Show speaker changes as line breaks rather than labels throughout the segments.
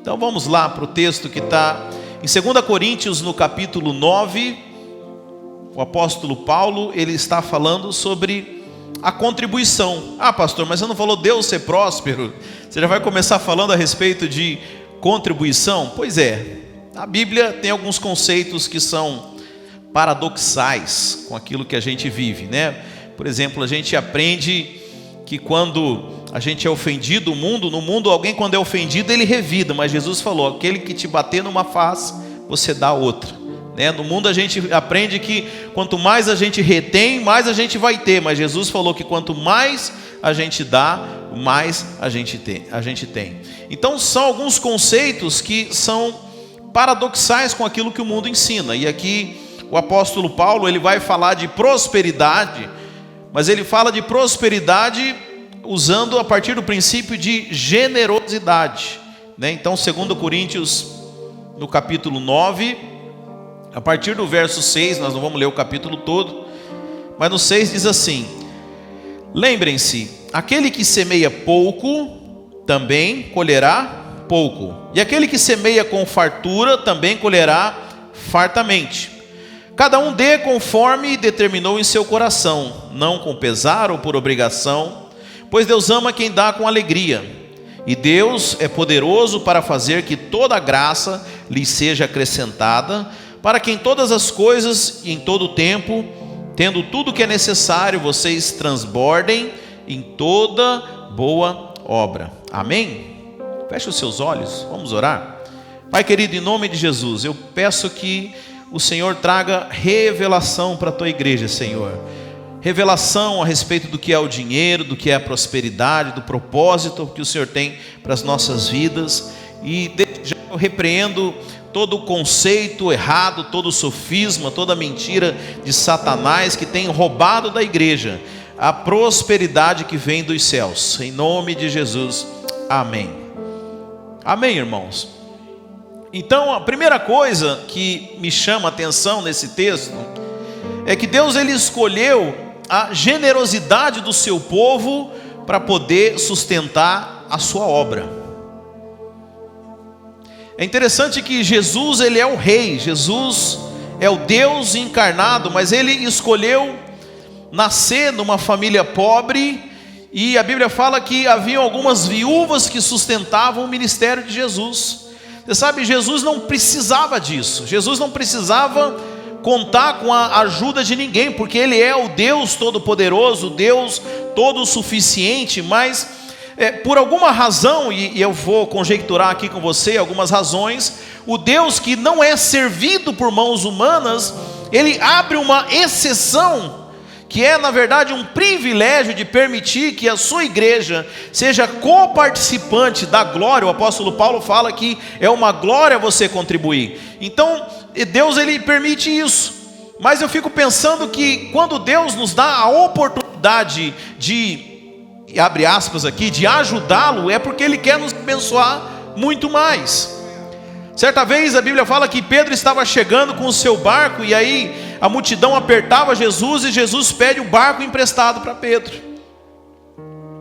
Então vamos lá para o texto que está em 2 Coríntios, no capítulo 9. O apóstolo Paulo, ele está falando sobre a contribuição. Ah, pastor, mas você não falou Deus ser próspero? Você já vai começar falando a respeito de contribuição? Pois é, a Bíblia tem alguns conceitos que são paradoxais com aquilo que a gente vive, né? Por exemplo, a gente aprende que quando a gente é ofendido, no mundo alguém quando é ofendido ele revida, mas Jesus falou, aquele que te bater numa face, você dá outra, né? No mundo a gente aprende que quanto mais a gente retém, mais a gente vai ter, mas Jesus falou que quanto mais a gente dá, mais a gente tem. Então são alguns conceitos que são paradoxais com aquilo que o mundo ensina, e aqui o apóstolo Paulo ele vai falar de prosperidade, mas ele fala de prosperidade usando a partir do princípio de generosidade, né? Então 2 Coríntios, no capítulo 9, a partir do verso 6, nós não vamos ler o capítulo todo, mas no 6 diz assim: lembrem-se, aquele que semeia pouco, também colherá pouco, e aquele que semeia com fartura, também colherá fartamente. Cada um dê conforme determinou em seu coração, não com pesar ou por obrigação, pois Deus ama quem dá com alegria. E Deus é poderoso para fazer que toda a graça lhe seja acrescentada, para que em todas as coisas e em todo o tempo, tendo tudo o que é necessário, vocês transbordem em toda boa obra. Amém? Feche os seus olhos, vamos orar. Pai querido, em nome de Jesus, eu peço que o Senhor traga revelação para a tua igreja, Senhor. Revelação a respeito do que é o dinheiro, do que é a prosperidade, do propósito que o Senhor tem para as nossas vidas. E desde já eu repreendo todo o conceito errado, todo o sofisma, toda a mentira de Satanás que tem roubado da igreja a prosperidade que vem dos céus. Em nome de Jesus, amém. Amém, irmãos. Então a primeira coisa que me chama a atenção nesse texto é que Deus ele escolheu a generosidade do seu povo para poder sustentar a sua obra. É interessante que Jesus ele é o rei, Jesus é o Deus encarnado, mas ele escolheu nascer numa família pobre, e a Bíblia fala que haviam algumas viúvas que sustentavam o ministério de Jesus. Você sabe, Jesus não precisava disso, Jesus não precisava contar com a ajuda de ninguém, porque Ele é o Deus Todo-Poderoso, o Deus Todo-Suficiente, mas por alguma razão, e eu vou conjecturar aqui com você algumas razões, o Deus que não é servido por mãos humanas, Ele abre uma exceção, que é na verdade um privilégio de permitir que a sua igreja seja coparticipante da glória. O apóstolo Paulo fala que é uma glória você contribuir. Então Deus ele permite isso, mas eu fico pensando que quando Deus nos dá a oportunidade de, abre aspas aqui, de ajudá-lo, é porque Ele quer nos abençoar muito mais. Certa vez a Bíblia fala que Pedro estava chegando com o seu barco, e aí a multidão apertava Jesus, e Jesus pede o barco emprestado para Pedro.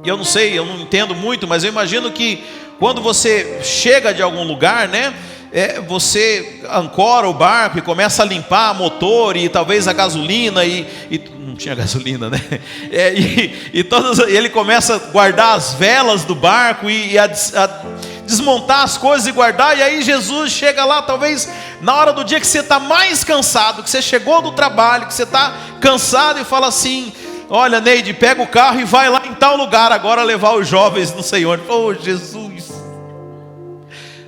E eu não sei, eu não entendo muito, mas eu imagino que quando você chega de algum lugar, né, você ancora o barco e começa a limpar motor e talvez a gasolina, e não tinha gasolina, né? E ele começa a guardar as velas do barco e a desmontar as coisas e guardar. E aí Jesus chega lá, talvez na hora do dia que você está mais cansado, que você chegou do trabalho, que você está cansado, e fala assim: olha, Neide, pega o carro e vai lá em tal lugar agora levar os jovens não sei onde. Oh, Jesus,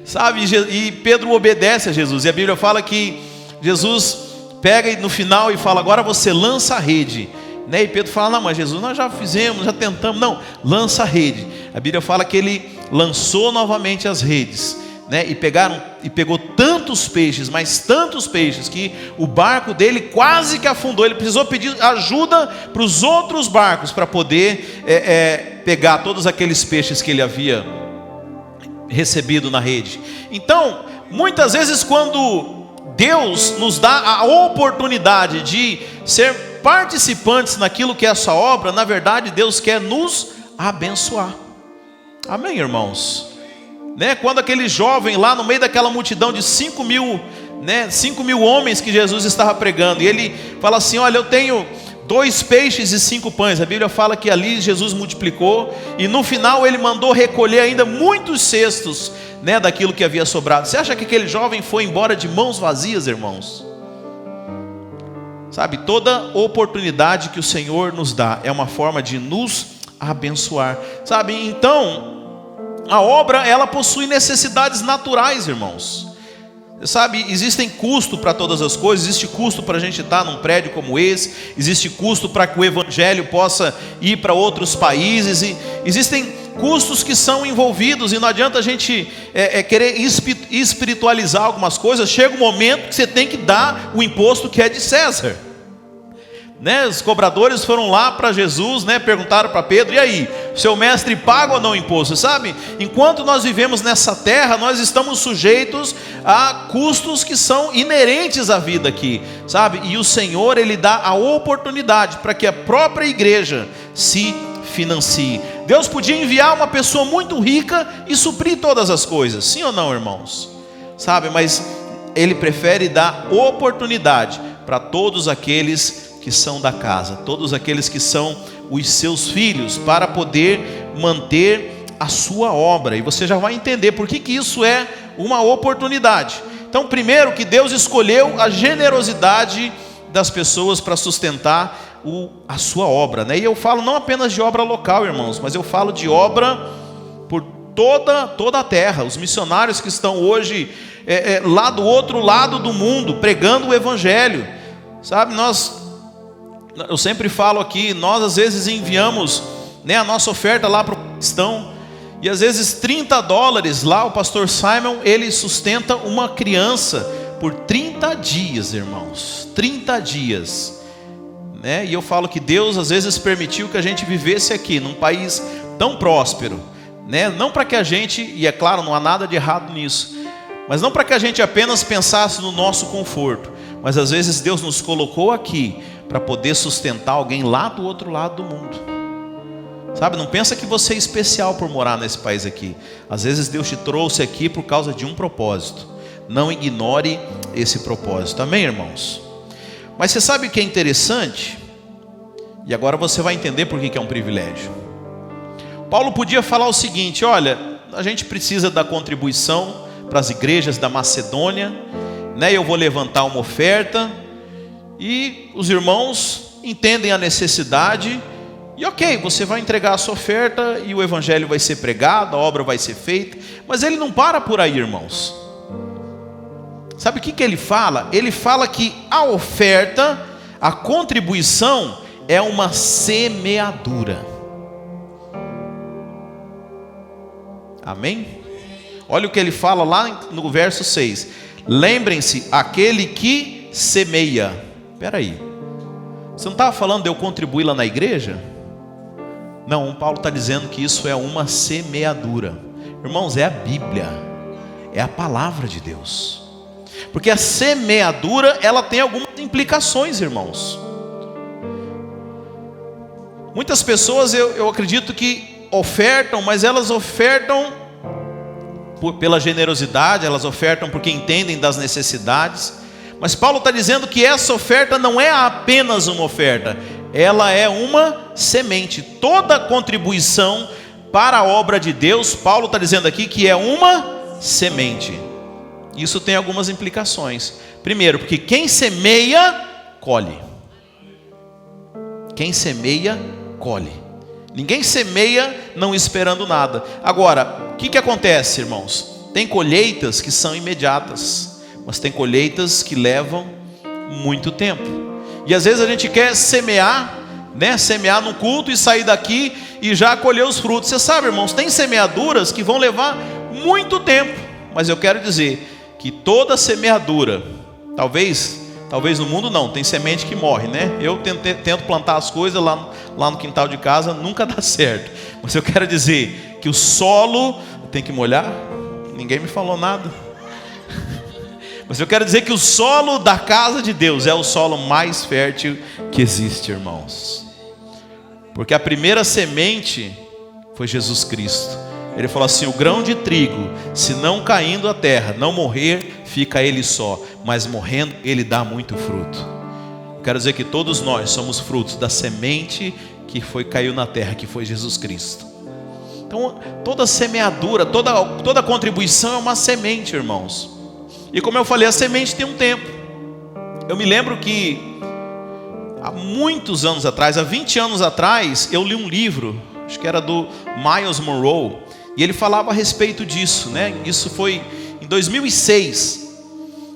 sabe? E Pedro obedece a Jesus, e a Bíblia fala que Jesus pega no final e fala: agora você lança a rede, né? E Pedro fala: não, mas Jesus, nós já fizemos, já tentamos. Não, lança a rede. A Bíblia fala que ele lançou novamente as redes, né? E pegou tantos peixes, mas tantos peixes, que o barco dele quase que afundou. Ele precisou pedir ajuda para os outros barcos para poder pegar todos aqueles peixes que ele havia recebido na rede. Então, muitas vezes quando Deus nos dá a oportunidade de ser participantes naquilo que é a sua obra, na verdade Deus quer nos abençoar. Amém, irmãos? né? Quando aquele jovem lá no meio daquela multidão de 5 mil, né? 5 mil homens que Jesus estava pregando, e ele fala assim: olha, eu tenho 2 peixes e 5 pães. A Bíblia fala que ali Jesus multiplicou, e no final ele mandou recolher ainda muitos cestos, né, daquilo que havia sobrado. Você acha que aquele jovem foi embora de mãos vazias, irmãos? Sabe, toda oportunidade que o Senhor nos dá é uma forma de nos abençoar, sabe? Então, a obra, ela possui necessidades naturais, irmãos. Sabe, existem custos para todas as coisas. Existe custo para a gente estar num prédio como esse, existe custo para que o evangelho possa ir para outros países, e existem custos que são envolvidos, e não adianta a gente querer espiritualizar algumas coisas. Chega um momento que você tem que dar o imposto que é de César, né? Os cobradores foram lá para Jesus, né? Perguntaram para Pedro: e aí, seu mestre paga ou não imposto? Sabe, enquanto nós vivemos nessa terra, nós estamos sujeitos a custos que são inerentes à vida aqui, sabe? E o Senhor, Ele dá a oportunidade para que a própria igreja se financie. Deus podia enviar uma pessoa muito rica e suprir todas as coisas, sim ou não, irmãos? Sabe, mas Ele prefere dar oportunidade para todos aqueles que são da casa, todos aqueles que são os seus filhos, para poder manter a sua obra. E você já vai entender por que isso é uma oportunidade. Então, primeiro, que Deus escolheu a generosidade das pessoas para sustentar a sua obra, né? E eu falo não apenas de obra local, irmãos, mas eu falo de obra por toda a terra. Os missionários que estão hoje lá do outro lado do mundo, pregando o evangelho, sabe? Eu sempre falo aqui, nós às vezes enviamos, né, a nossa oferta lá para o cristão, e às vezes $30 lá, o pastor Simon, ele sustenta uma criança por 30 dias, irmãos, 30 dias, né? E eu falo que Deus às vezes permitiu que a gente vivesse aqui, num país tão próspero, né? Não para que a gente, e é claro, não há nada de errado nisso, mas não para que a gente apenas pensasse no nosso conforto, mas às vezes Deus nos colocou aqui para poder sustentar alguém lá do outro lado do mundo, sabe? Não pensa que você é especial por morar nesse país aqui. Às vezes Deus te trouxe aqui por causa de um propósito. Não ignore esse propósito, amém, irmãos? Mas você sabe o que é interessante? E agora você vai entender por que é um privilégio. Paulo podia falar o seguinte: olha, a gente precisa da contribuição para as igrejas da Macedônia, né? Eu vou levantar uma oferta, e os irmãos entendem a necessidade, e ok, você vai entregar a sua oferta, e o evangelho vai ser pregado, a obra vai ser feita. Mas ele não para por aí, irmãos. Sabe o que ele fala? Ele fala que a oferta, a contribuição, é uma semeadura. Amém? Olha o que ele fala lá no verso 6. Lembrem-se, aquele que semeia. Espera aí, você não estava falando de eu contribuir lá na igreja? Não, Paulo está dizendo que isso é uma semeadura. Irmãos, é a Bíblia, é a palavra de Deus. Porque a semeadura, ela tem algumas implicações, irmãos. Muitas pessoas, eu acredito que ofertam, mas elas ofertam pela generosidade, elas ofertam porque entendem das necessidades. Mas Paulo está dizendo que essa oferta não é apenas uma oferta, ela é uma semente. Toda contribuição para a obra de Deus, Paulo está dizendo aqui que é uma semente. Isso tem algumas implicações. Primeiro, porque quem semeia, colhe. Quem semeia, colhe. Ninguém semeia não esperando nada. Agora, o que acontece, irmãos? Tem colheitas que são imediatas, mas tem colheitas que levam muito tempo. E às vezes a gente quer semear, né? Semear no culto e sair daqui e já colher os frutos. Você sabe, irmãos, tem semeaduras que vão levar muito tempo. Mas eu quero dizer que toda semeadura, talvez no mundo não, tem semente que morre, né? Eu tento plantar as coisas lá no quintal de casa, nunca dá certo. Mas eu quero dizer que o solo, tem que molhar? Ninguém me falou nada. Mas eu quero dizer que o solo da casa de Deus é o solo mais fértil que existe, irmãos. Porque a primeira semente foi Jesus Cristo. Ele falou assim: o grão de trigo, se não caindo à terra, não morrer, fica ele só, mas morrendo ele dá muito fruto. Quero dizer que todos nós somos frutos da semente que caiu na terra, que foi Jesus Cristo. Então toda semeadura, toda contribuição é uma semente, irmãos. E como eu falei, a semente tem um tempo. Eu me lembro que há muitos anos atrás, há 20 anos atrás, eu li um livro, acho que era do Myles Munroe, e ele falava a respeito disso, né? Isso foi em 2006.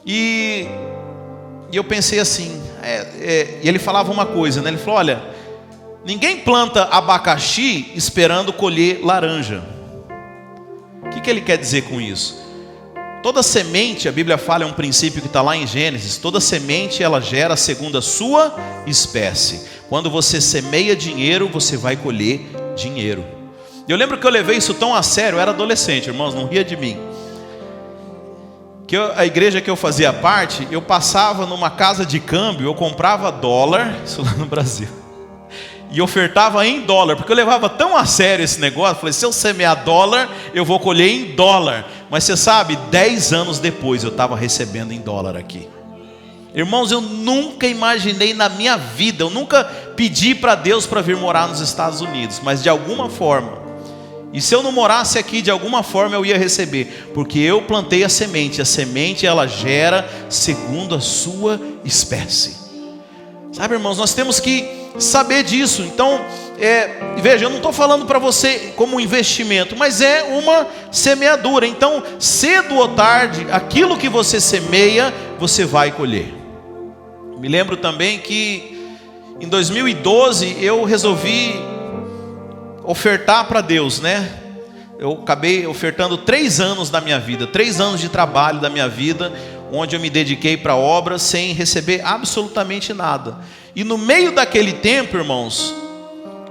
E eu pensei assim, e ele falava uma coisa, né? Ele falou: olha, ninguém planta abacaxi esperando colher laranja. O que ele quer dizer com isso? Toda semente, a Bíblia fala, é um princípio que está lá em Gênesis. Toda semente ela gera segundo a sua espécie. Quando você semeia dinheiro, você vai colher dinheiro. Eu lembro que eu levei isso tão a sério. Eu era adolescente, irmãos, não ria de mim. A igreja que eu fazia parte, eu passava numa casa de câmbio, eu comprava dólar, isso lá no Brasil, e ofertava em dólar, porque eu levava tão a sério esse negócio. Falei: se eu semear dólar, eu vou colher em dólar. Mas você sabe, 10 anos depois eu estava recebendo em dólar aqui. Irmãos, eu nunca imaginei na minha vida, eu nunca pedi para Deus para vir morar nos Estados Unidos, mas de alguma forma, e se eu não morasse aqui, de alguma forma eu ia receber, porque eu plantei a semente ela gera segundo a sua espécie. Sabe, irmãos, nós temos que saber disso. Então, veja, eu não estou falando para você como um investimento, mas é uma semeadura. Então, cedo ou tarde, aquilo que você semeia, você vai colher. Me lembro também que em 2012 eu resolvi ofertar para Deus, né? Eu acabei ofertando 3 anos da minha vida, 3 anos de trabalho da minha vida, onde eu me dediquei para a obra sem receber absolutamente nada. E no meio daquele tempo, irmãos,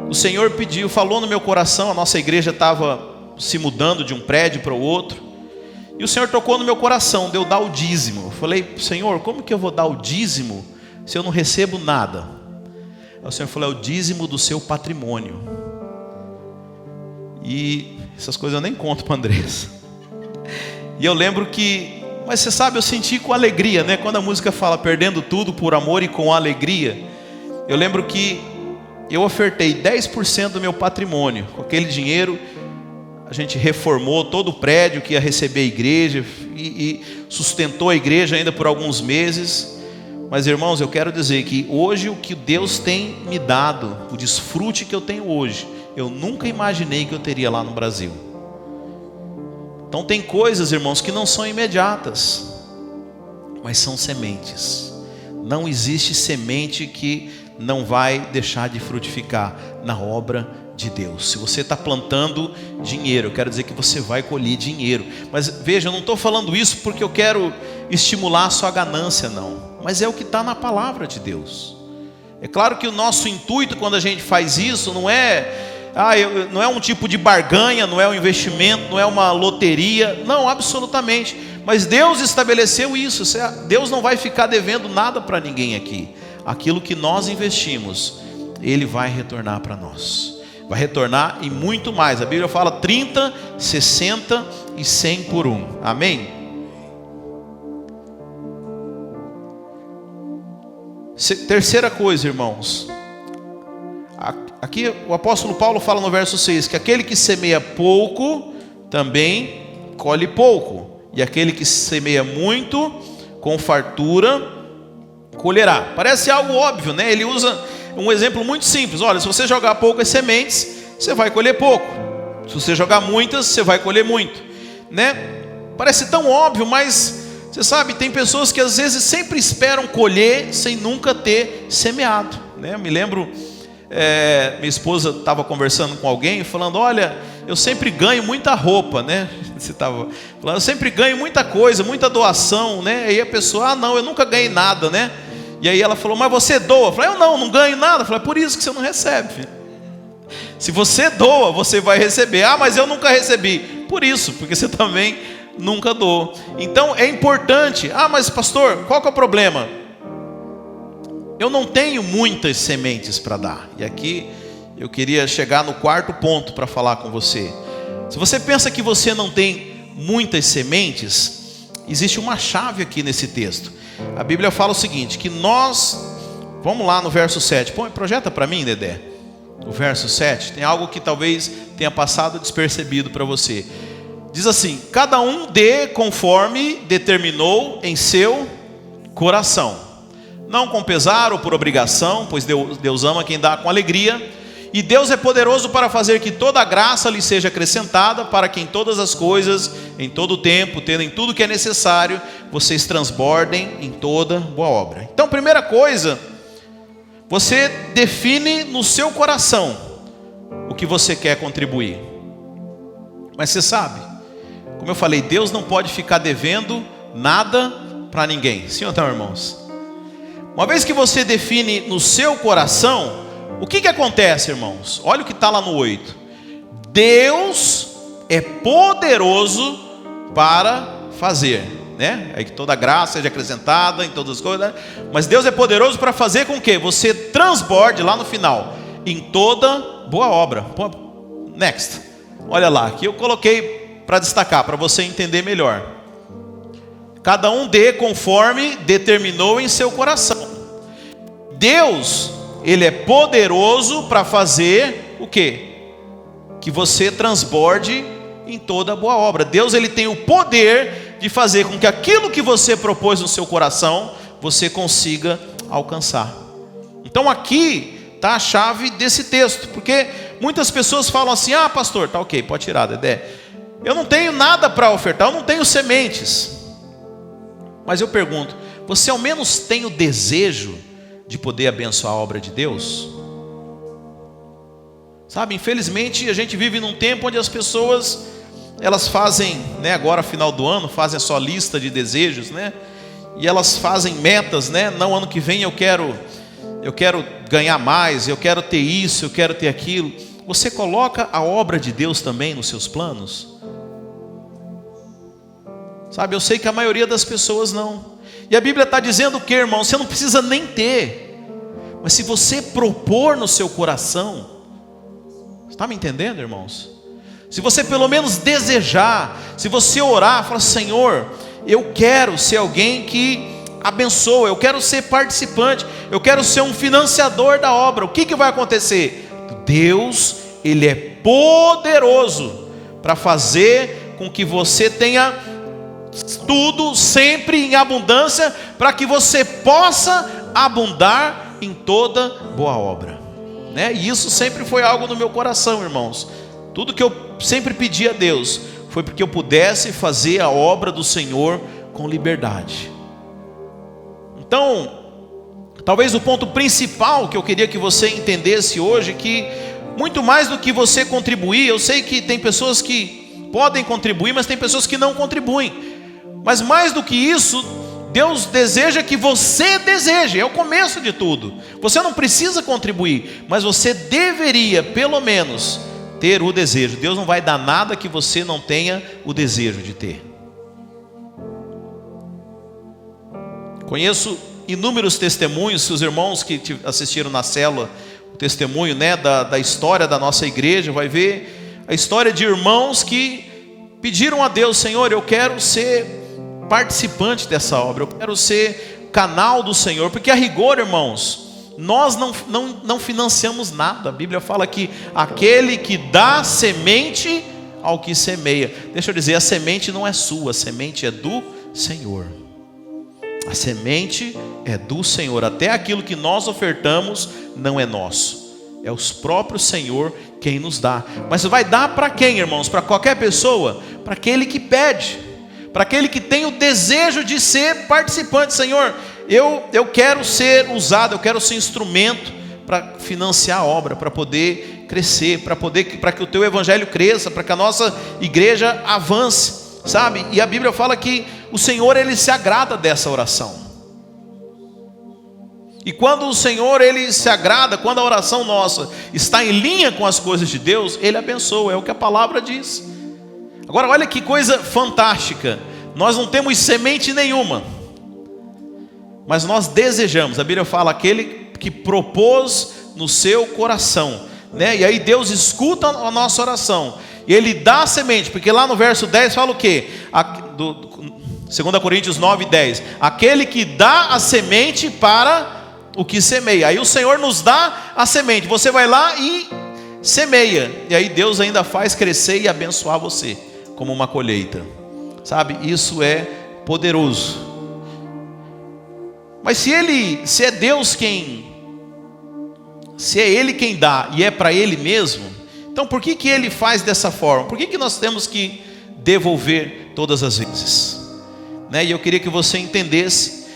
o Senhor falou no meu coração. A nossa igreja estava se mudando de um prédio para o outro, e o Senhor tocou no meu coração de eu dar o dízimo. Eu falei: Senhor, como que eu vou dar o dízimo se eu não recebo nada? Aí o Senhor falou: é o dízimo do seu patrimônio. E essas coisas eu nem conto para a Andressa. E eu lembro que, mas você sabe, eu senti com alegria, né? Quando a música fala perdendo tudo por amor e com alegria, eu lembro que eu ofertei 10% do meu patrimônio. Com aquele dinheiro, a gente reformou todo o prédio que ia receber a igreja e sustentou a igreja ainda por alguns meses. Mas, irmãos, eu quero dizer que hoje o que Deus tem me dado, o desfrute que eu tenho hoje, eu nunca imaginei que eu teria lá no Brasil. Então tem coisas, irmãos, que não são imediatas, mas são sementes. Não existe semente que não vai deixar de frutificar na obra de Deus. Se você está plantando dinheiro, eu quero dizer que você vai colher dinheiro. Mas veja, eu não estou falando isso porque eu quero estimular a sua ganância, não. Mas é o que está na palavra de Deus. É claro que o nosso intuito quando a gente faz isso não é um tipo de barganha, não é um investimento, não é uma loteria. Não, absolutamente. Mas Deus estabeleceu isso. Deus não vai ficar devendo nada para ninguém aqui. Aquilo que nós investimos, Ele vai retornar para nós. Vai retornar e muito mais. A Bíblia fala 30, 60 e 100 por 1. Amém? Terceira coisa, irmãos. Aqui o apóstolo Paulo fala no verso 6 que aquele que semeia pouco também colhe pouco, e aquele que semeia muito com fartura colherá. Parece algo óbvio, né? Ele usa um exemplo muito simples. Olha, se você jogar poucas sementes, você vai colher pouco. Se você jogar muitas, você vai colher muito, né? Parece tão óbvio, mas você sabe, tem pessoas que às vezes sempre esperam colher sem nunca ter semeado, né? Eu me lembro, minha esposa estava conversando com alguém, falando: olha, eu sempre ganho muita roupa, né? Você estava falando: eu sempre ganho muita coisa, muita doação, né? Aí a pessoa: não, eu nunca ganhei nada, né? E aí ela falou: mas você doa? Eu falei: eu não ganho nada. Eu falei: é por isso que você não recebe. Se você doa, você vai receber. Mas eu nunca recebi. Por isso, porque você também nunca doou. Então é importante. Mas pastor, qual que é o problema? Eu não tenho muitas sementes para dar. E aqui eu queria chegar no quarto ponto para falar com você. Se você pensa que você não tem muitas sementes, existe uma chave aqui nesse texto. A Bíblia fala o seguinte, que nós, vamos lá no verso 7, projeta para mim, Dedé, o verso 7, tem algo que talvez tenha passado despercebido para você. Diz assim, cada um dê conforme determinou em seu coração, não com pesar ou por obrigação, pois Deus ama quem dá com alegria, e Deus é poderoso para fazer que toda a graça lhe seja acrescentada, para que em todas as coisas, em todo o tempo, tendo em tudo que é necessário, vocês transbordem em toda boa obra. Então, primeira coisa, você define no seu coração o que você quer contribuir. Mas você sabe, como eu falei, Deus não pode ficar devendo nada para ninguém. Sim ou não, irmãos? Uma vez que você define no seu coração, o que acontece, irmãos? Olha o que está lá no 8. Deus é poderoso para fazer, né? Aí que toda graça seja acrescentada em todas as coisas, né? Mas Deus é poderoso para fazer com que você transborde lá no final em toda boa obra. Next. Olha lá, aqui eu coloquei para destacar, para você entender melhor. Cada um dê conforme determinou em seu coração. Deus, Ele é poderoso para fazer o quê? Que você transborde em toda boa obra. Deus, Ele tem o poder de fazer com que aquilo que você propôs no seu coração, você consiga alcançar. Então aqui está a chave desse texto, porque muitas pessoas falam assim, pastor, tá ok, pode tirar, Dedé, eu não tenho nada para ofertar, eu não tenho sementes. Mas eu pergunto, você ao menos tem o desejo de poder abençoar a obra de Deus? Sabe, infelizmente a gente vive num tempo onde as pessoas, elas fazem, né, agora final do ano, fazem a sua lista de desejos, né? E elas fazem metas, né? Não, ano que vem eu quero ganhar mais, eu quero ter isso, eu quero ter aquilo. Você coloca a obra de Deus também nos seus planos? Sabe, eu sei que a maioria das pessoas não. E a Bíblia está dizendo o que, irmão? Você não precisa nem ter, mas se você propor no seu coração, está me entendendo, irmãos? Se você pelo menos desejar, se você orar, falar, Senhor, eu quero ser alguém que abençoa, eu quero ser participante, eu quero ser um financiador da obra. O que vai acontecer? Deus, Ele é poderoso para fazer com que você tenha tudo sempre em abundância, para que você possa abundar em toda boa obra, né? E isso sempre foi algo no meu coração, irmãos. Tudo que eu sempre pedi a Deus foi porque eu pudesse fazer a obra do Senhor com liberdade. Então, talvez o ponto principal que eu queria que você entendesse hoje, que muito mais do que você contribuir, eu sei que tem pessoas que podem contribuir, mas tem pessoas que não contribuem. Mas mais do que isso, Deus deseja que você deseje, é o começo de tudo. Você não precisa contribuir, mas você deveria, pelo menos, ter o desejo. Deus não vai dar nada que você não tenha o desejo de ter. Conheço inúmeros testemunhos, se os irmãos que assistiram na célula, o testemunho, né, da história da nossa igreja, vai ver a história de irmãos que pediram a Deus, Senhor, eu quero ser participante dessa obra, eu quero ser canal do Senhor, porque a rigor, irmãos, nós não financiamos nada. A Bíblia fala que aquele que dá semente ao que semeia, deixa eu dizer, a semente não é sua, a semente é do Senhor. A semente é do Senhor, até aquilo que nós ofertamos não é nosso, é o próprio Senhor quem nos dá. Mas vai dar para quem, irmãos? Para qualquer pessoa? Para aquele que pede, para aquele que tem o desejo de ser participante. Senhor, eu quero ser usado, eu quero ser instrumento para financiar a obra, para poder crescer, para que o teu evangelho cresça, para que a nossa igreja avance, sabe? E a Bíblia fala que o Senhor, Ele se agrada dessa oração. E quando o Senhor, Ele se agrada, quando a oração nossa está em linha com as coisas de Deus, Ele abençoa, é o que a palavra diz. Agora olha que coisa fantástica, nós não temos semente nenhuma, mas nós desejamos. A Bíblia fala, aquele que propôs no seu coração, né? E aí Deus escuta a nossa oração, Ele dá a semente, porque lá no verso 10 fala o quê? 2 Coríntios 9, 10. Aquele que dá a semente para o que semeia. Aí o Senhor nos dá a semente. Você vai lá e semeia. E aí Deus ainda faz crescer e abençoar você, como uma colheita. Sabe? Isso é poderoso. Mas se é Deus se é Ele quem dá e é para Ele mesmo, então por que Ele faz dessa forma? Por que nós temos que devolver todas as vezes? E eu queria que você entendesse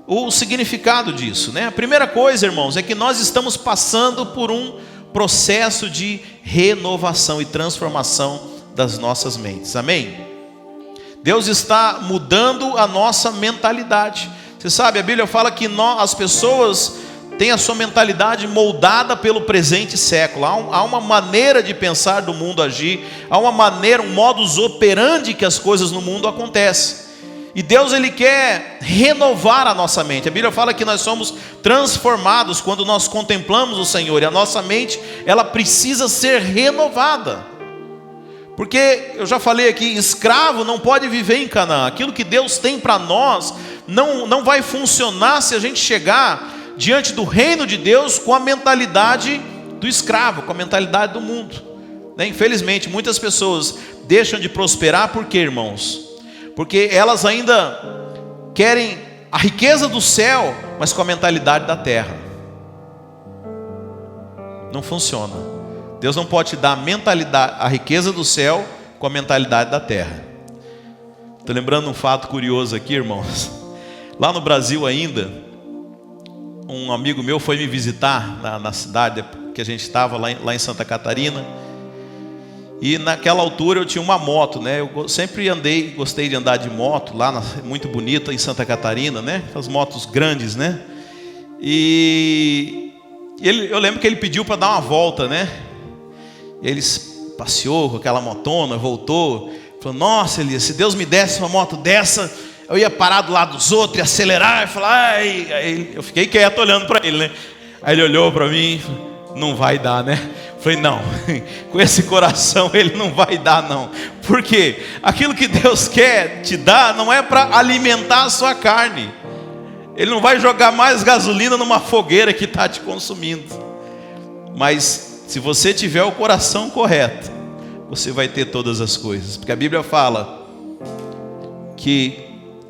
o significado disso. A primeira coisa, irmãos, é que nós estamos passando por um processo de renovação e transformação das nossas mentes. Amém? Deus está mudando a nossa mentalidade. Você sabe, a Bíblia fala que as pessoas têm a sua mentalidade moldada pelo presente século. Há uma maneira de pensar do mundo agir, há uma maneira, um modus operandi que as coisas no mundo acontecem. E Deus, Ele quer renovar a nossa mente. A Bíblia fala que nós somos transformados quando nós contemplamos o Senhor. E a nossa mente, ela precisa ser renovada. Porque, eu já falei aqui, escravo não pode viver em Canaã. Aquilo que Deus tem para nós não vai funcionar se a gente chegar diante do reino de Deus com a mentalidade do escravo, com a mentalidade do mundo. Infelizmente, muitas pessoas deixam de prosperar. Por quê, irmãos? Porque elas ainda querem a riqueza do céu, mas com a mentalidade da terra. Não funciona. Deus não pode te dar a riqueza do céu com a mentalidade da terra. Estou lembrando um fato curioso aqui, irmãos. Lá no Brasil ainda, um amigo meu foi me visitar na cidade que a gente estava, lá em Santa Catarina. E naquela altura eu tinha uma moto, Eu sempre gostei de andar de moto lá, muito bonita em Santa Catarina, As motos grandes, E eu lembro que ele pediu para dar uma volta, Ele passeou com aquela motona, voltou, falou: nossa, Elias, se Deus me desse uma moto dessa, eu ia parar do lado dos outros e acelerar e falar, ai. Aí eu fiquei quieto olhando para ele, Aí ele olhou para mim e falou: não vai dar, Falei: não, com esse coração ele não vai dar, não. Por quê? Aquilo que Deus quer te dar não é para alimentar a sua carne. Ele não vai jogar mais gasolina numa fogueira que está te consumindo. Mas se você tiver o coração correto, você vai ter todas as coisas. Porque a Bíblia fala que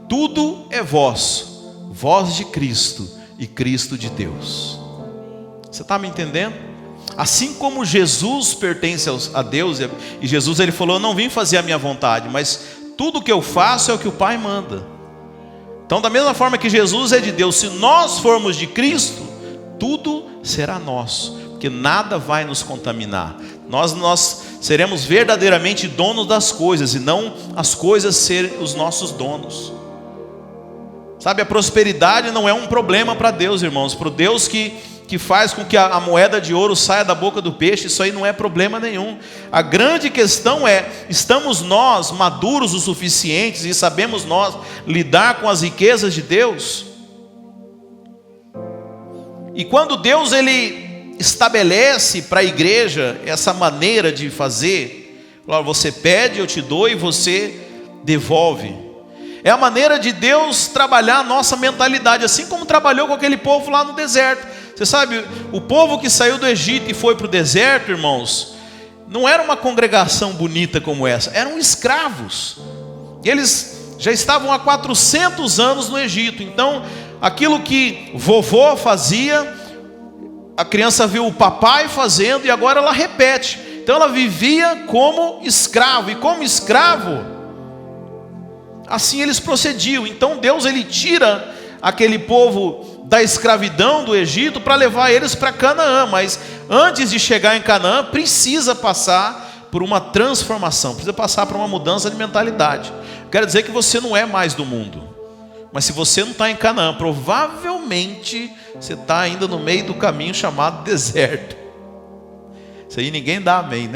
tudo é vosso, vós de Cristo e Cristo de Deus. Você está me entendendo? Assim como Jesus pertence a Deus, e Jesus, ele falou: eu não vim fazer a minha vontade, mas tudo que eu faço é o que o Pai manda. Então, da mesma forma que Jesus é de Deus, se nós formos de Cristo, tudo será nosso, porque nada vai nos contaminar. Nós seremos verdadeiramente donos das coisas, e não as coisas serem os nossos donos. Sabe, a prosperidade não é um problema para Deus, irmãos. Para o Deus que faz com que a moeda de ouro saia da boca do peixe, isso aí não é problema nenhum. A grande questão é: estamos nós maduros o suficientes e sabemos nós lidar com as riquezas de Deus? E quando Deus, ele estabelece para a igreja essa maneira de fazer, você pede, eu te dou, e você devolve. É a maneira de Deus trabalhar a nossa mentalidade, assim como trabalhou com aquele povo lá no deserto. Você sabe, o povo que saiu do Egito e foi para o deserto, irmãos, não era uma congregação bonita como essa, eram escravos. E eles já estavam há 400 anos no Egito. Então, aquilo que vovô fazia, a criança viu o papai fazendo e agora ela repete. Então ela vivia como escravo, e como escravo, assim eles procediam. Então Deus, ele tira aquele povo da escravidão do Egito para levar eles para Canaã. Mas antes de chegar em Canaã, precisa passar por uma transformação, precisa passar por uma mudança de mentalidade. Quero dizer que você não é mais do mundo, mas se você não está em Canaã, provavelmente você está ainda no meio do caminho chamado deserto. Isso aí ninguém dá amém,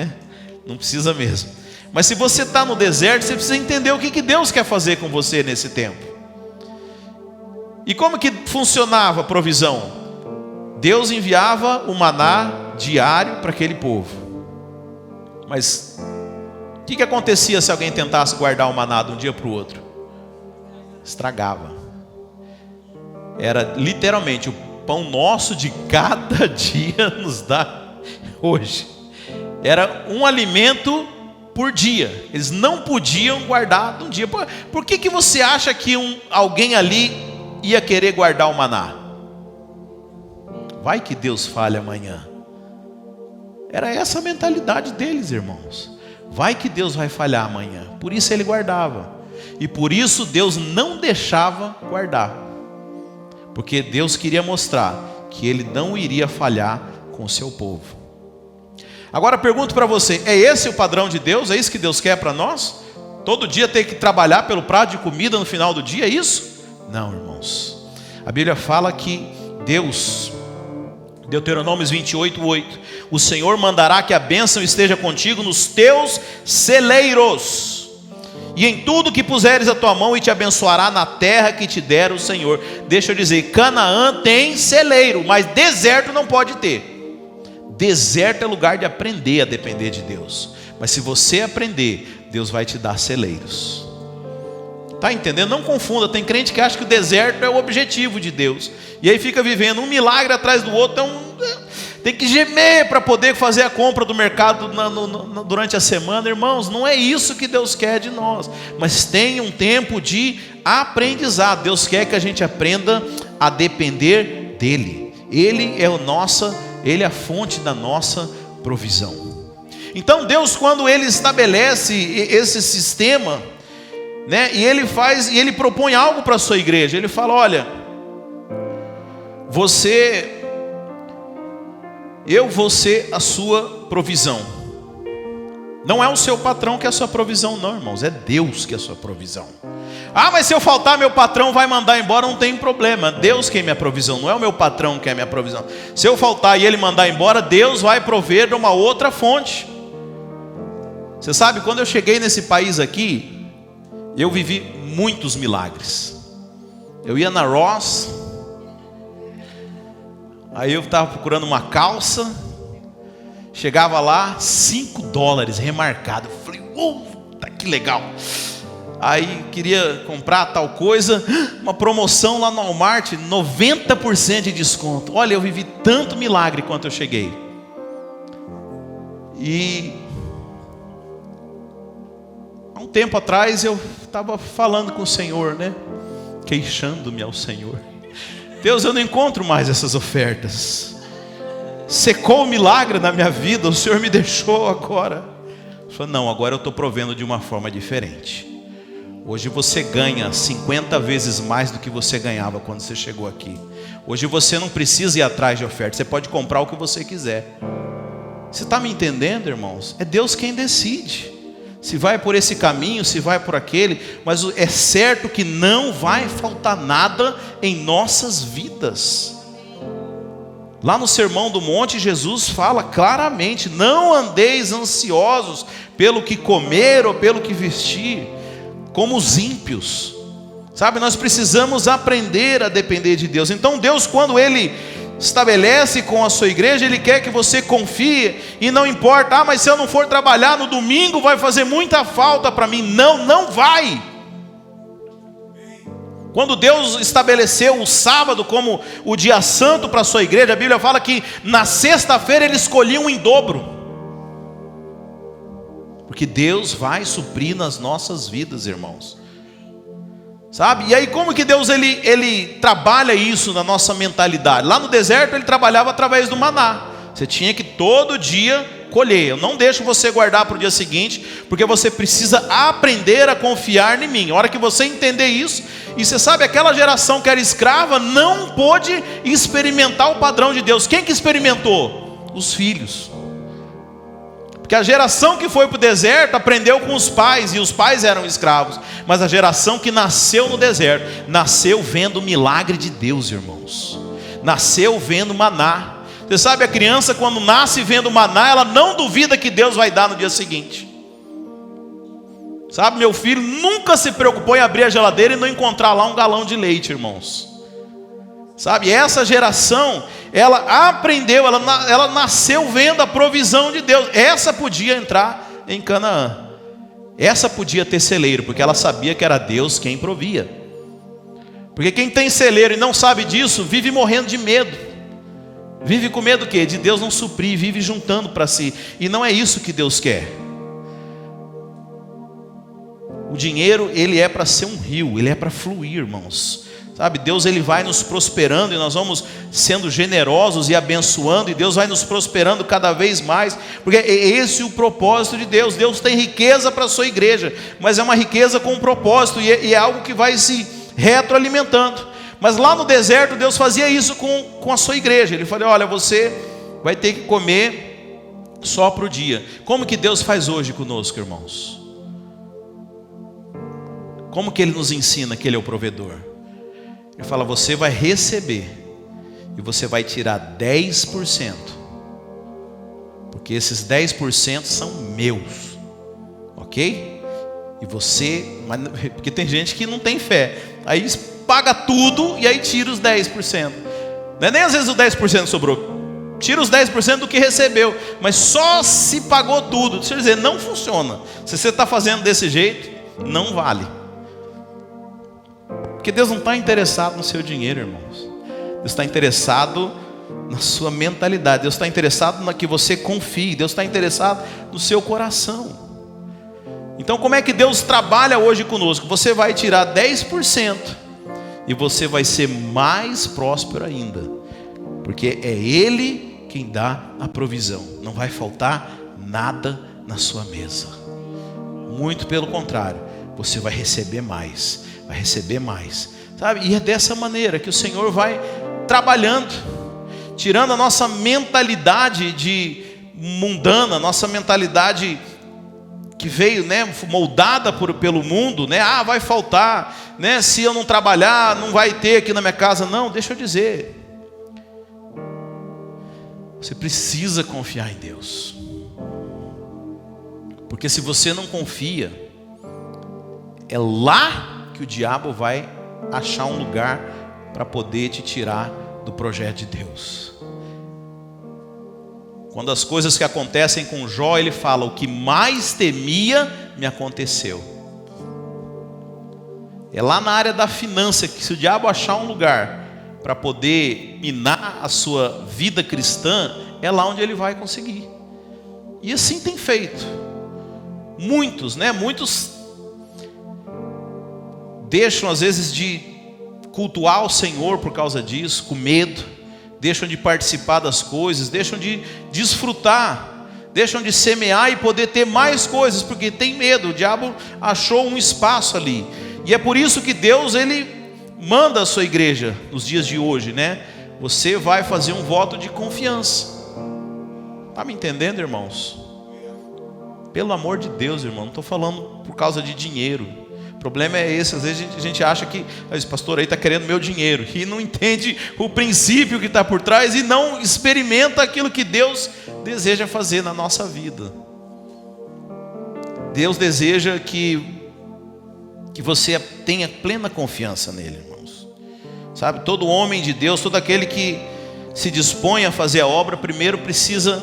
Não precisa mesmo. Mas se você está no deserto, você precisa entender o que Deus quer fazer com você nesse tempo. E como que funcionava a provisão? Deus enviava o maná diário para aquele povo. Mas O que acontecia se alguém tentasse guardar o maná de um dia para o outro? Estragava. Era literalmente o pão nosso de cada dia nos dá hoje. Era um alimento por dia. Eles não podiam guardar de um dia. Por que você acha que alguém ali ia querer guardar o maná? Vai que Deus fale amanhã. Era essa a mentalidade deles, irmãos. Vai que Deus vai falhar amanhã. Por isso ele guardava. E por isso Deus não deixava guardar. Porque Deus queria mostrar que ele não iria falhar com o seu povo. Agora pergunto para você, é esse o padrão de Deus? É isso que Deus quer para nós? Todo dia ter que trabalhar pelo prato de comida no final do dia, é isso? Não, irmãos. A Bíblia fala que Deus, Deuteronômio 28:8, o Senhor mandará que a bênção esteja contigo nos teus celeiros, e em tudo que puseres a tua mão, e te abençoará na terra que te der o Senhor. Deixa eu dizer, Canaã tem celeiro, mas deserto não pode ter. Deserto é lugar de aprender a depender de Deus. Mas se você aprender, Deus vai te dar celeiros. Está entendendo? Não confunda. Tem crente que acha que o deserto é o objetivo de Deus. E aí fica vivendo um milagre atrás do outro. Tem que gemer para poder fazer a compra do mercado durante a semana. Irmãos, não é isso que Deus quer de nós. Mas tem um tempo de aprendizado. Deus quer que a gente aprenda a depender dEle. Ele é a fonte da nossa provisão. Então Deus, quando Ele estabelece esse sistema, né, e Ele propõe algo para a sua igreja. Ele fala, olha, eu vou ser a sua provisão. Não é o seu patrão que é a sua provisão, não, irmãos. É Deus que é a sua provisão. Ah, mas se eu faltar, meu patrão vai mandar embora. Não tem problema. Deus quem é minha provisão, não é o meu patrão que é minha provisão. Se eu faltar e ele mandar embora, Deus vai prover de uma outra fonte. Você sabe, quando eu cheguei nesse país aqui, eu vivi muitos milagres. Eu ia na Ross, aí eu estava procurando uma calça, chegava lá, $5 remarcado. Eu falei, tá que legal. Aí queria comprar tal coisa, uma promoção lá no Walmart, 90% de desconto. Olha, eu vivi tanto milagre quando eu cheguei. E há um tempo atrás eu estava falando com o Senhor, né? Queixando-me ao Senhor. Deus, eu não encontro mais essas ofertas. Secou o milagre na minha vida, o Senhor me deixou agora. Eu falei, não, agora eu estou provendo de uma forma diferente. Hoje você ganha 50 vezes mais do que você ganhava quando você chegou aqui. Hoje você não precisa ir atrás de oferta, você pode comprar o que você quiser. Você está me entendendo, irmãos? É Deus quem decide. Se vai por esse caminho, se vai por aquele. Mas é certo que não vai faltar nada em nossas vidas. Lá no Sermão do Monte, Jesus fala claramente, não andeis ansiosos pelo que comer ou pelo que vestir, como os ímpios. Sabe, nós precisamos aprender a depender de Deus. Então Deus, quando Ele estabelece com a sua igreja, Ele quer que você confie. E não importa, mas se eu não for trabalhar no domingo, vai fazer muita falta para mim. Não vai. Quando Deus estabeleceu o sábado como o dia santo para a sua igreja, a Bíblia fala que na sexta-feira Ele escolhia um em dobro. Porque Deus vai suprir nas nossas vidas, irmãos. Sabe? E aí como que Deus ele trabalha isso na nossa mentalidade? Lá no deserto Ele trabalhava através do maná. Você tinha que todo dia colher. Eu não deixo você guardar para o dia seguinte, porque você precisa aprender a confiar em mim. A hora que você entender isso, e você sabe, aquela geração que era escrava não pôde experimentar o padrão de Deus. Quem que experimentou? Os filhos. Porque a geração que foi para o deserto aprendeu com os pais, e os pais eram escravos. Mas a geração que nasceu no deserto, nasceu vendo o milagre de Deus, irmãos. Nasceu vendo maná. Você sabe, a criança quando nasce vendo maná, ela não duvida que Deus vai dar no dia seguinte. Sabe, meu filho nunca se preocupou em abrir a geladeira e não encontrar lá um galão de leite, irmãos. Sabe, essa geração, ela aprendeu, ela nasceu vendo a provisão de Deus. Essa podia entrar em Canaã. Essa podia ter celeiro, porque ela sabia que era Deus quem provia. Porque quem tem celeiro e não sabe disso, vive morrendo de medo. Vive com medo do quê? De Deus não suprir, vive juntando para si. E não é isso que Deus quer. O dinheiro, ele é para ser um rio, ele é para fluir, irmãos. Sabe, Deus ele vai nos prosperando e nós vamos sendo generosos e abençoando, e Deus vai nos prosperando cada vez mais, porque é esse o propósito de Deus. Deus tem riqueza para a sua igreja, mas é uma riqueza com um propósito, e é algo que vai se retroalimentando. Mas lá no deserto Deus fazia isso com a sua igreja. Ele falou: olha, você vai ter que comer só para o dia. Como que Deus faz hoje conosco, irmãos? Como que Ele nos ensina que Ele é o provedor? Ele fala: você vai receber e você vai tirar 10%, porque esses 10% são meus, ok? E você, porque tem gente que não tem fé, aí paga tudo e aí tira os 10%. Não é nem às vezes o 10% sobrou, tira os 10% do que recebeu, mas só se pagou tudo. Deixa eu dizer, não funciona. Se você está fazendo desse jeito, não vale. Porque Deus não está interessado no seu dinheiro, irmãos. Deus está interessado na sua mentalidade. Deus está interessado na que você confie. Deus está interessado no seu coração. Então como é que Deus trabalha hoje conosco? Você vai tirar 10% e você vai ser mais próspero ainda, porque é Ele quem dá a provisão. Não vai faltar nada na sua mesa. Muito pelo contrário, você vai receber mais. Vai receber mais, sabe? E é dessa maneira que o Senhor vai trabalhando, tirando a nossa mentalidade de mundana, nossa mentalidade que veio, né, moldada pelo mundo, né? Ah, vai faltar, né? Se eu não trabalhar, não vai ter aqui na minha casa. Não, deixa eu dizer, você precisa confiar em Deus, porque se você não confia, é lá que o diabo vai achar um lugar para poder te tirar do projeto de Deus. Quando as coisas que acontecem com Jó, ele fala: o que mais temia me aconteceu. É lá na área da finança que, se o diabo achar um lugar para poder minar a sua vida cristã, é lá onde ele vai conseguir. E assim tem feito. Muitos, né? Muitos deixam às vezes de cultuar o Senhor por causa disso, com medo, deixam de participar das coisas, deixam de desfrutar, deixam de semear e poder ter mais coisas, porque tem medo. O diabo achou um espaço ali, e é por isso que Deus ele manda a sua igreja nos dias de hoje, né? Você vai fazer um voto de confiança. Está me entendendo, irmãos? Pelo amor de Deus, irmão, não estou falando por causa de dinheiro. O problema é esse, às vezes a gente acha que esse pastor aí está querendo meu dinheiro, e não entende o princípio que está por trás, e não experimenta aquilo que Deus deseja fazer na nossa vida. Deus deseja que você tenha plena confiança nele, irmãos. Sabe, todo homem de Deus, todo aquele que se dispõe a fazer a obra, primeiro precisa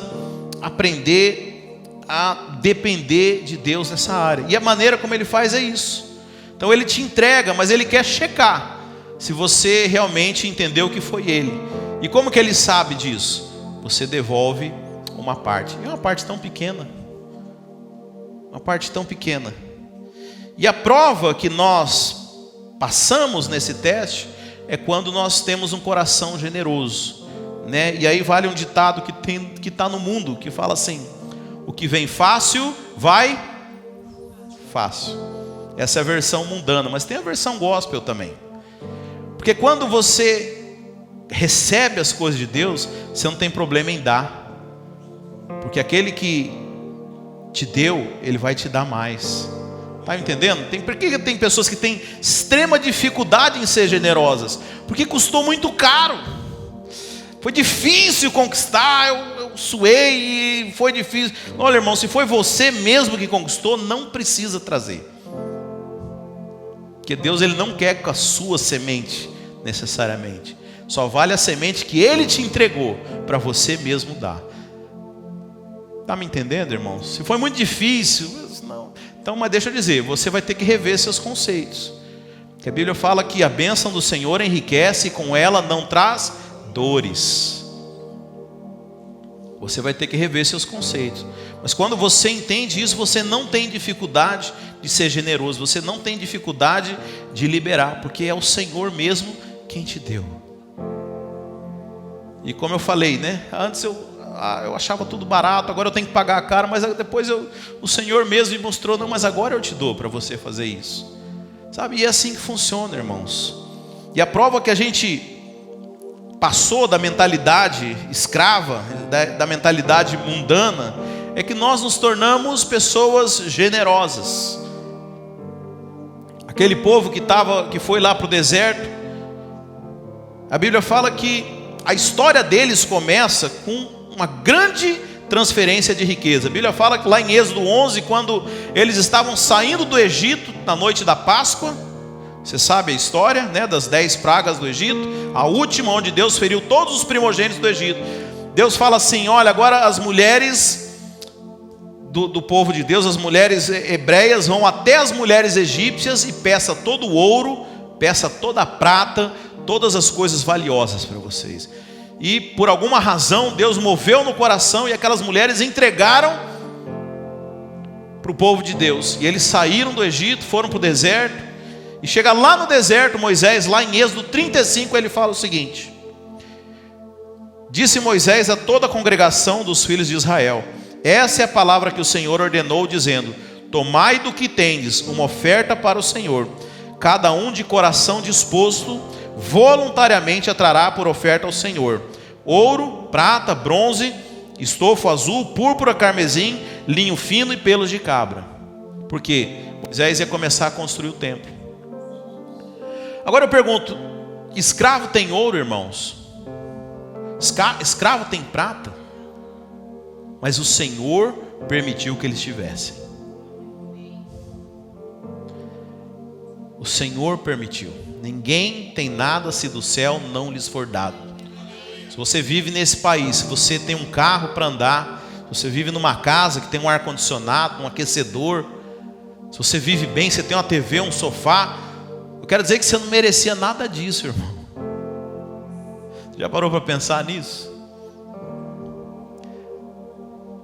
aprender a depender de Deus nessa área, e a maneira como ele faz é isso. Então ele te entrega, mas ele quer checar se você realmente entendeu que foi ele. E como que ele sabe disso? Você devolve uma parte. E uma parte tão pequena. Uma parte tão pequena. E a prova que nós passamos nesse teste é quando nós temos um coração generoso, né? E aí vale um ditado que está no mundo, que fala assim: o que vem fácil, vai fácil. Essa é a versão mundana, mas tem a versão gospel também. Porque quando você recebe as coisas de Deus, você não tem problema em dar. Porque aquele que te deu, ele vai te dar mais. Está entendendo? Por que tem pessoas que têm extrema dificuldade em ser generosas? Porque custou muito caro. Foi difícil conquistar, eu suei e foi difícil. Olha, irmão, se foi você mesmo que conquistou, não precisa trazer. Porque Deus ele não quer com a sua semente necessariamente. Só vale a semente que Ele te entregou para você mesmo dar. Está me entendendo, irmãos? Se foi muito difícil, não. Então, mas deixa eu dizer, você vai ter que rever seus conceitos. Porque a Bíblia fala que a bênção do Senhor enriquece e com ela não traz dores. Você vai ter que rever seus conceitos. Mas quando você entende isso, você não tem dificuldade de ser generoso, você não tem dificuldade de liberar, porque é o Senhor mesmo quem te deu. E como eu falei, né? Antes eu achava tudo barato, agora eu tenho que pagar caro, mas depois o Senhor mesmo me mostrou, não, mas agora eu te dou para você fazer isso. Sabe? E é assim que funciona, irmãos. E a prova que a gente passou da mentalidade escrava, da mentalidade mundana, é que nós nos tornamos pessoas generosas. Aquele povo que foi lá para o deserto, a Bíblia fala que a história deles começa com uma grande transferência de riqueza. A Bíblia fala que lá em Êxodo 11, quando eles estavam saindo do Egito na noite da Páscoa, você sabe a história, né, das 10 pragas do Egito, a última onde Deus feriu todos os primogênitos do Egito. Deus fala assim: olha, agora as mulheres do povo de Deus, as mulheres hebreias, vão até as mulheres egípcias e peça todo o ouro, peça toda a prata, todas as coisas valiosas para vocês. E por alguma razão Deus moveu no coração e aquelas mulheres entregaram para o povo de Deus. E eles saíram do Egito, foram para o deserto. E chega lá no deserto, Moisés, lá em Êxodo 35, ele fala o seguinte: disse Moisés a toda a congregação dos filhos de Israel: essa é a palavra que o Senhor ordenou, dizendo: tomai do que tendes uma oferta para o Senhor, cada um de coração disposto, voluntariamente atrará por oferta ao Senhor ouro, prata, bronze, estofo azul, púrpura, carmesim, linho fino e pelos de cabra. Porque Moisés ia começar a construir o templo. Agora eu pergunto: escravo tem ouro, irmãos? Escravo tem prata? Mas o Senhor permitiu que eles tivessem. O Senhor permitiu. Ninguém tem nada se do céu não lhes for dado. Se você vive nesse país, se você tem um carro para andar, se você vive numa casa que tem um ar-condicionado, um aquecedor, se você vive bem, você tem uma TV, um sofá, eu quero dizer que você não merecia nada disso, irmão. Você já parou para pensar nisso?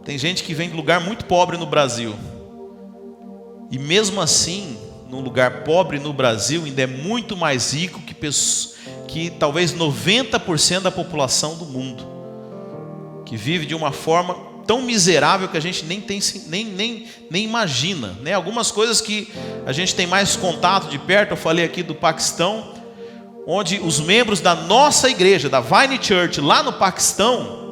Tem gente que vem de lugar muito pobre no Brasil, e mesmo assim, num lugar pobre no Brasil, ainda é muito mais rico que talvez 90% da população do mundo, que vive de uma forma tão miserável que a gente nem imagina, né? Algumas coisas que a gente tem mais contato de perto, eu falei aqui do Paquistão, onde os membros da nossa igreja, da Vine Church, lá no Paquistão,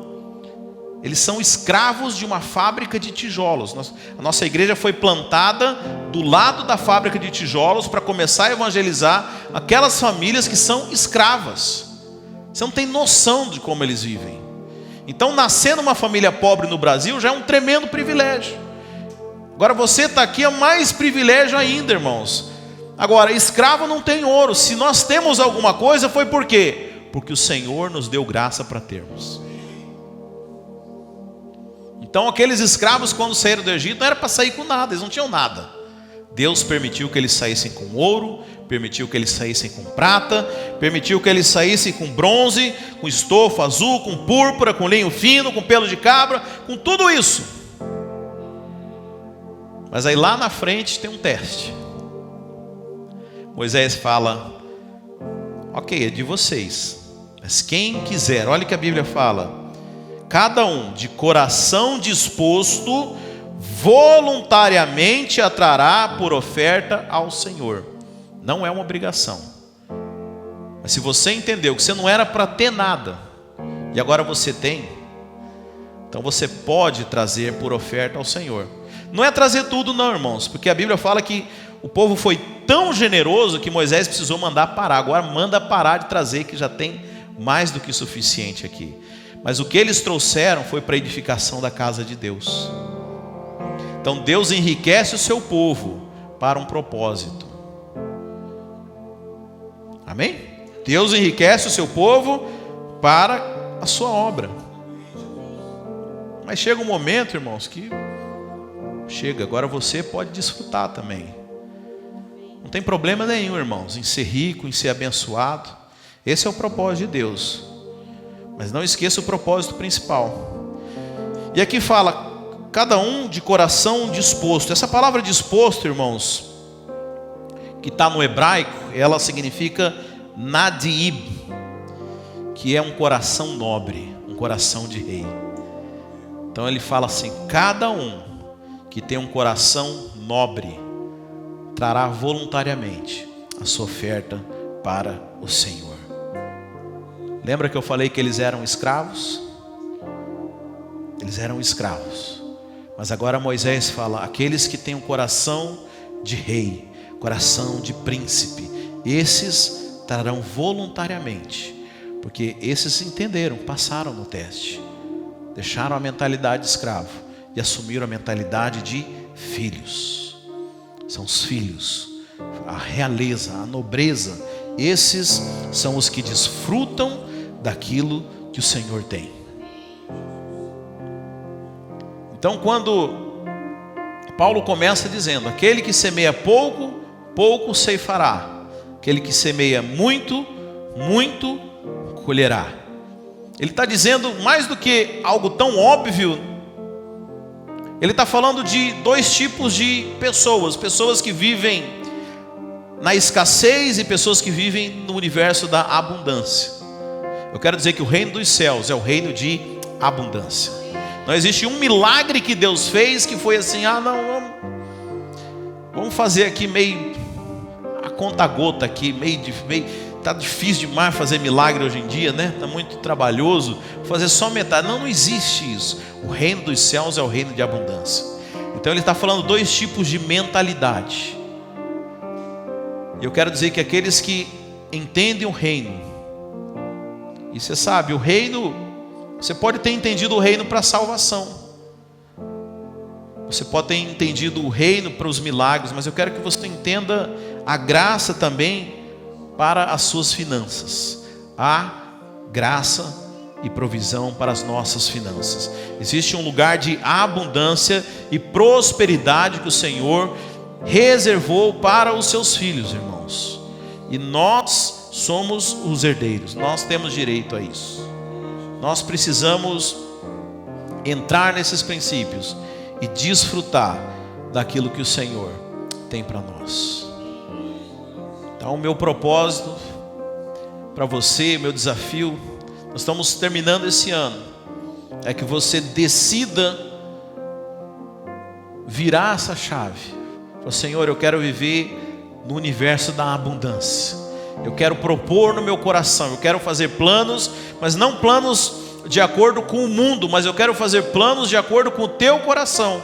eles são escravos de uma fábrica de tijolos. A nossa igreja foi plantada do lado da fábrica de tijolos para começar a evangelizar aquelas famílias que são escravas. Você não tem noção de como eles vivem. Então, nascer numa família pobre no Brasil já é um tremendo privilégio. Agora, você está aqui, é mais privilégio ainda, irmãos. Agora, escravo não tem ouro. Se nós temos alguma coisa, foi por quê? Porque o Senhor nos deu graça para termos. Então aqueles escravos, quando saíram do Egito, não era para sair com nada, eles não tinham nada. Deus permitiu que eles saíssem com ouro, permitiu que eles saíssem com prata, permitiu que eles saíssem com bronze, com estofo azul, com púrpura, com linho fino, com pelo de cabra, com tudo isso. Mas aí lá na frente tem um teste. Moisés fala: ok, é de vocês, mas quem quiser, olha o que a Bíblia fala: cada um de coração disposto, voluntariamente atrará por oferta ao Senhor. Não é uma obrigação. Mas se você entendeu que você não era para ter nada, e agora você tem, então você pode trazer por oferta ao Senhor. Não é trazer tudo não, irmãos, porque a Bíblia fala que o povo foi tão generoso que Moisés precisou mandar parar. Agora manda parar de trazer, que já tem mais do que suficiente aqui. Mas o que eles trouxeram foi para a edificação da casa de Deus. Então Deus enriquece o seu povo para um propósito. Amém? Deus enriquece o seu povo para a sua obra. Mas chega um momento, irmãos, que chega, agora você pode desfrutar também. Não tem problema nenhum, irmãos, em ser rico, em ser abençoado. Esse é o propósito de Deus. Mas não esqueça o propósito principal. E aqui fala, cada um de coração disposto. Essa palavra disposto, irmãos, que está no hebraico, ela significa nadiib, que é um coração nobre, um coração de rei. Então ele fala assim, cada um que tem um coração nobre, trará voluntariamente a sua oferta para o Senhor. Lembra que eu falei que eles eram escravos? Eles eram escravos. Mas agora Moisés fala, aqueles que têm um coração de rei, coração de príncipe, esses trarão voluntariamente, porque esses entenderam, passaram no teste, deixaram a mentalidade de escravo e assumiram a mentalidade de filhos. São os filhos, a realeza, a nobreza. Esses são os que desfrutam daquilo que o Senhor tem. Então, quando Paulo começa dizendo, aquele que semeia pouco, pouco ceifará. Aquele que semeia muito, muito colherá. Ele está dizendo mais do que algo tão óbvio. Ele está falando de dois tipos de pessoas. Pessoas que vivem na escassez e pessoas que vivem no universo da abundância. Eu quero dizer que o reino dos céus é o reino de abundância. Não existe um milagre que Deus fez que foi assim, vamos fazer aqui meio a conta gota aqui, tá difícil demais fazer milagre hoje em dia, né? Tá muito trabalhoso, fazer só metade. Não existe isso. O reino dos céus é o reino de abundância. Então ele está falando dois tipos de mentalidade. Eu quero dizer que aqueles que entendem o reino, e você sabe, o reino, você pode ter entendido o reino para a salvação, você pode ter entendido o reino para os milagres, mas eu quero que você entenda a graça também para as suas finanças. Há graça e provisão para as nossas finanças. Existe um lugar de abundância e prosperidade que o Senhor reservou para os seus filhos, irmãos. E nós somos os herdeiros, nós temos direito a isso. Nós precisamos entrar nesses princípios e desfrutar daquilo que o Senhor tem para nós. Então o meu propósito para você, meu desafio, nós estamos terminando esse ano, é que você decida virar essa chave. Fala, Senhor, eu quero viver no universo da abundância. Eu quero propor no meu coração, eu quero fazer planos, mas não planos de acordo com o mundo, mas eu quero fazer planos de acordo com o teu coração.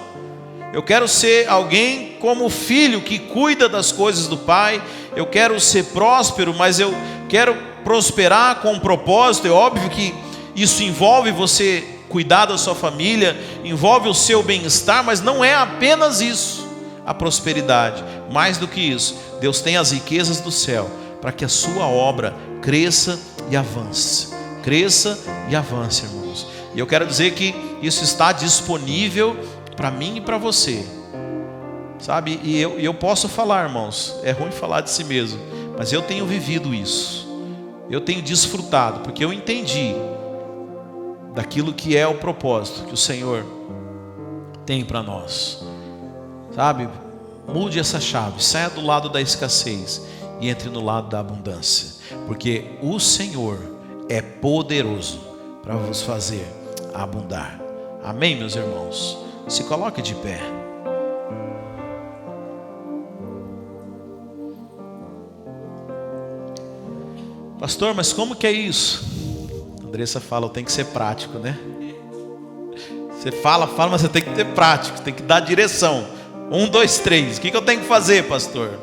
Eu quero ser alguém como o filho que cuida das coisas do pai. Eu quero ser próspero, mas eu quero prosperar com um propósito. É óbvio que isso envolve você cuidar da sua família, envolve o seu bem-estar, mas não é apenas isso, a prosperidade. Mais do que isso, Deus tem as riquezas do céu para que a sua obra cresça e avance. Cresça e avance, irmãos. E eu quero dizer que isso está disponível para mim e para você, sabe? E eu posso falar, irmãos, é ruim falar de si mesmo, mas eu tenho vivido isso. Eu tenho desfrutado, porque eu entendi daquilo que é o propósito que o Senhor tem para nós, sabe? Mude essa chave, saia do lado da escassez e entre no lado da abundância, porque o Senhor é poderoso para vos fazer abundar. Amém, meus irmãos? Se coloque de pé. Pastor, mas como que é isso? A Andressa fala, tem que ser prático, né? Você fala, mas você tem que ter prático, tem que dar direção. 1, 2, 3, o que eu tenho que fazer, pastor?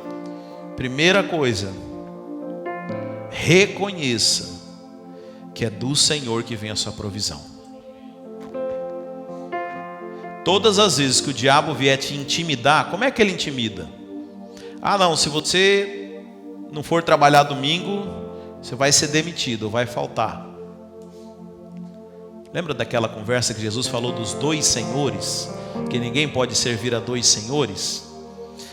Primeira coisa, reconheça que é do Senhor que vem a sua provisão. Todas as vezes que o diabo vier te intimidar, como é que ele intimida? Não, se você não for trabalhar domingo, você vai ser demitido, vai faltar. Lembra daquela conversa que Jesus falou dos dois senhores? Que ninguém pode servir a dois senhores?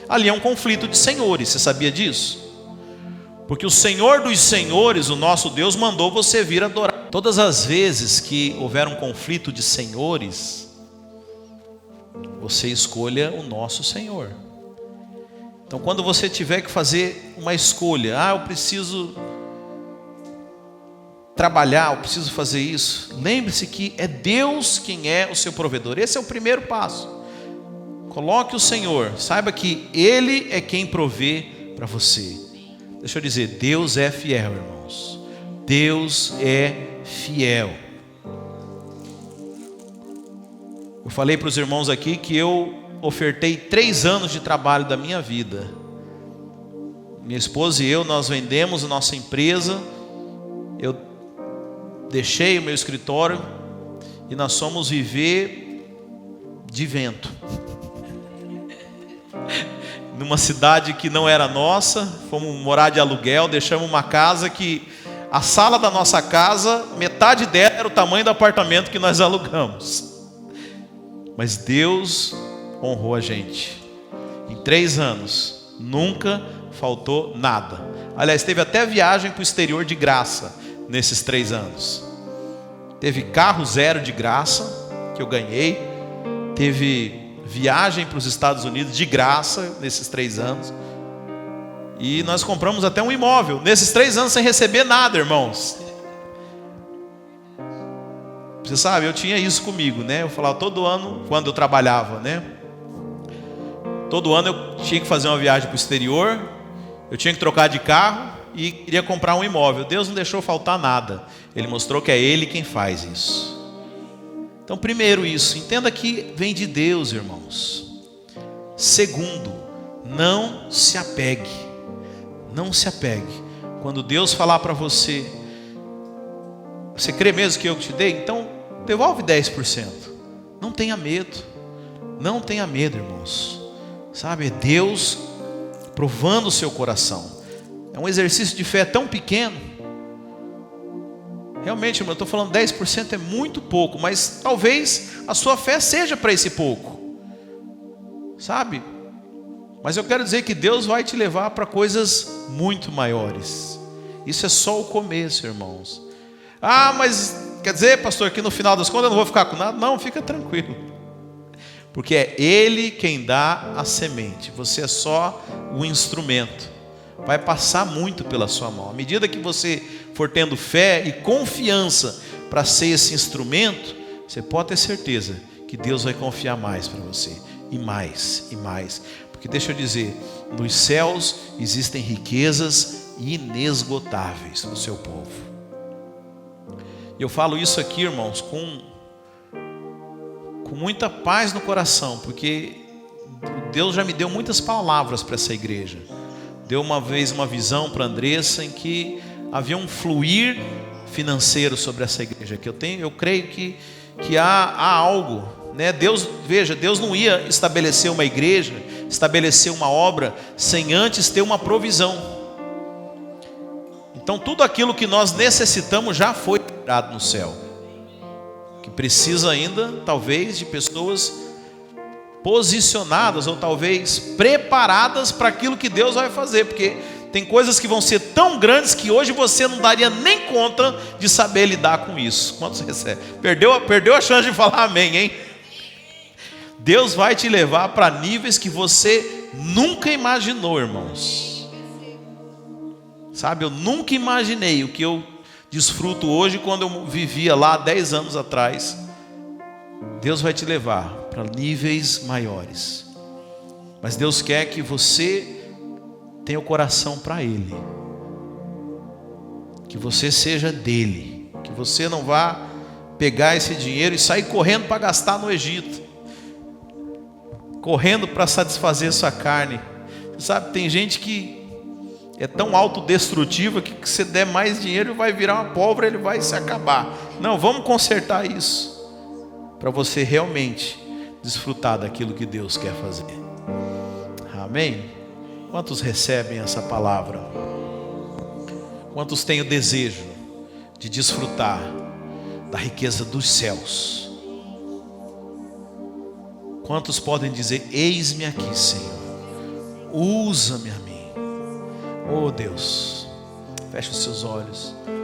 Ali é um conflito de senhores, você sabia disso? Porque o Senhor dos senhores, o nosso Deus, mandou você vir adorar. Todas as vezes que houver um conflito de senhores, você escolha o nosso Senhor. Então quando você tiver que fazer uma escolha, eu preciso trabalhar, eu preciso fazer isso, lembre-se que é Deus quem é o seu provedor. Esse é o primeiro passo. Coloque o Senhor, saiba que Ele é quem provê para você. Deixa eu dizer, Deus é fiel, irmãos. Deus é fiel. Eu falei para os irmãos aqui que eu ofertei 3 anos de trabalho da minha vida. Minha esposa e eu, nós vendemos a nossa empresa. Eu deixei o meu escritório e nós fomos viver de vento. Numa cidade que não era nossa, fomos morar de aluguel, deixamos uma casa que a sala da nossa casa, metade dela era o tamanho do apartamento que nós alugamos. Mas Deus honrou a gente. Em 3 anos, nunca faltou nada. Aliás, teve até viagem para o exterior de graça nesses 3 anos. Teve carro 0 de graça, que eu ganhei. Teve viagem para os Estados Unidos de graça nesses 3 anos. E nós compramos até um imóvel nesses 3 anos sem receber nada, irmãos. Você sabe, eu tinha isso comigo, né? Eu falava todo ano, quando eu trabalhava, né? Todo ano eu tinha que fazer uma viagem para o exterior. Eu tinha que trocar de carro e queria comprar um imóvel. Deus não deixou faltar nada. Ele mostrou que é Ele quem faz isso. Então, primeiro isso, entenda que vem de Deus, irmãos. Segundo, não se apegue. Não se apegue. Quando Deus falar para você, você crê mesmo que eu te dei? Então, devolve 10%. Não tenha medo. Não tenha medo, irmãos. Sabe, é Deus provando o seu coração. É um exercício de fé tão pequeno. Realmente, irmão, eu estou falando 10% é muito pouco, mas talvez a sua fé seja para esse pouco. Sabe? Mas eu quero dizer que Deus vai te levar para coisas muito maiores. Isso é só o começo, irmãos. Mas quer dizer, pastor, que no final das contas eu não vou ficar com nada? Não, fica tranquilo. Porque é Ele quem dá a semente. Você é só o instrumento. Vai passar muito pela sua mão. À medida que você for tendo fé e confiança para ser esse instrumento, você pode ter certeza que Deus vai confiar mais para você. E mais, e mais. Porque deixa eu dizer, nos céus existem riquezas inesgotáveis no seu povo. E eu falo isso aqui, irmãos, com muita paz no coração, porque Deus já me deu muitas palavras para essa igreja. Deu uma vez uma visão para Andressa em que havia um fluir financeiro sobre essa igreja. Eu creio que há algo, né? Deus não ia estabelecer uma igreja, estabelecer uma obra sem antes ter uma provisão. Então tudo aquilo que nós necessitamos já foi dado no céu. Que precisa ainda, talvez, de pessoas posicionadas ou talvez preparadas para aquilo que Deus vai fazer, porque tem coisas que vão ser tão grandes que hoje você não daria nem conta de saber lidar com isso. Quantos recebe? Perdeu a chance de falar amém, hein? Deus vai te levar para níveis que você nunca imaginou, irmãos. Sabe, eu nunca imaginei o que eu desfruto hoje quando eu vivia lá 10 anos atrás. Deus vai te levar para níveis maiores. Mas Deus quer que você tenha o coração para Ele. Que você seja dele. Que você não vá pegar esse dinheiro e sair correndo para gastar no Egito. Correndo para satisfazer sua carne. Você sabe, tem gente que é tão autodestrutiva que você der mais dinheiro vai virar uma pólvora, ele vai se acabar. Não, vamos consertar isso. Para você realmente desfrutar daquilo que Deus quer fazer. Amém? Quantos recebem essa palavra? Quantos têm o desejo de desfrutar da riqueza dos céus. Quantos podem dizer: eis-me aqui, Senhor, usa-me a mim? Oh Deus, feche os seus olhos.